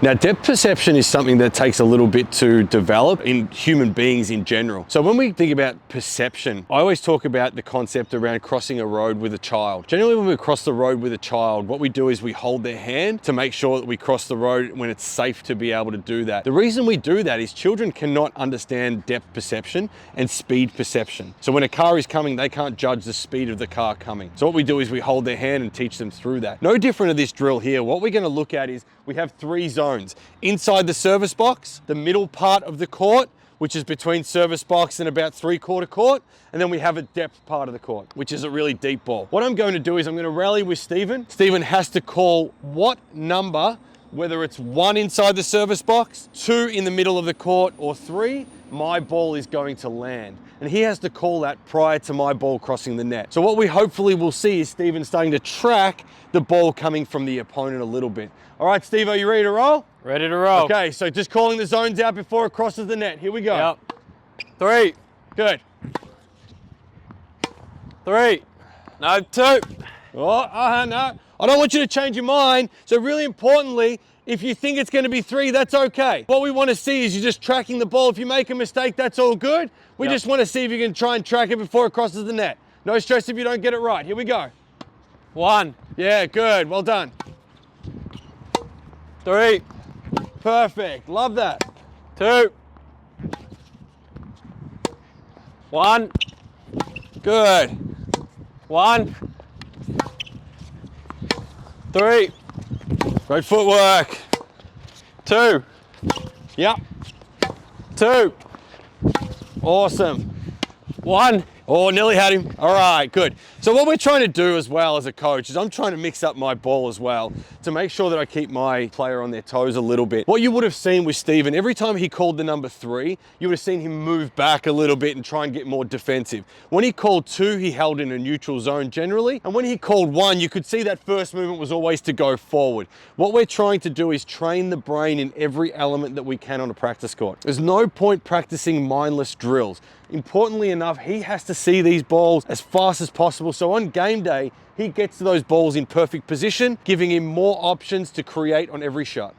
Now, depth perception is something that takes a little bit to develop in human beings in general. So when we think about perception, I always talk about the concept around crossing a road with a child. Generally, when we cross the road with a child, what we do is we hold their hand to make sure that we cross the road when it's safe to be able to do that. The reason we do that is children cannot understand depth perception and speed perception. So when a car is coming, they can't judge the speed of the car coming. So what we do is we hold their hand and teach them through that. No different to this drill here. What we're going to look at is we have 3 zones. Inside the service box, the middle part of the court, which is between service box and about 3/4 court, and then we have a depth part of the court, which is a really deep ball. What I'm going to do is I'm going to rally with Stephen. Stephen has to call what number, whether it's 1 inside the service box, 2 in the middle of the court, or 3, my ball is going to land. And he has to call that prior to my ball crossing the net. So what we hopefully will see is Stephen starting to track the ball coming from the opponent a little bit. All right, Steve, are you ready to roll? Ready to roll. Okay, so just calling the zones out before it crosses the net. Here we go. Yep. 3. Good. 3. No, 2. Oh, no. I don't want you to change your mind. So really importantly, if you think it's going to be 3, that's okay. What we want to see is you're just tracking the ball. If you make a mistake, that's all good. We just want to see if you can try and track it before it crosses the net. No stress if you don't get it right. Here we go. 1. Yeah, good. Well done. 3. Perfect. Love that. 2. 1. Good. 1. 3. Great footwork. 2. Yep. 2. Awesome. 1. Oh, nearly had him. All right, good. So what we're trying to do as well as a coach is I'm trying to mix up my ball as well to make sure that I keep my player on their toes a little bit. What you would have seen with Stephen, every time he called the number 3, you would have seen him move back a little bit and try and get more defensive. When he called 2, he held in a neutral zone generally. And when he called 1, you could see that first movement was always to go forward. What we're trying to do is train the brain in every element that we can on a practice court. There's no point practicing mindless drills. Importantly enough, he has to see these balls as fast as possible. So on game day, he gets to those balls in perfect position, giving him more options to create on every shot.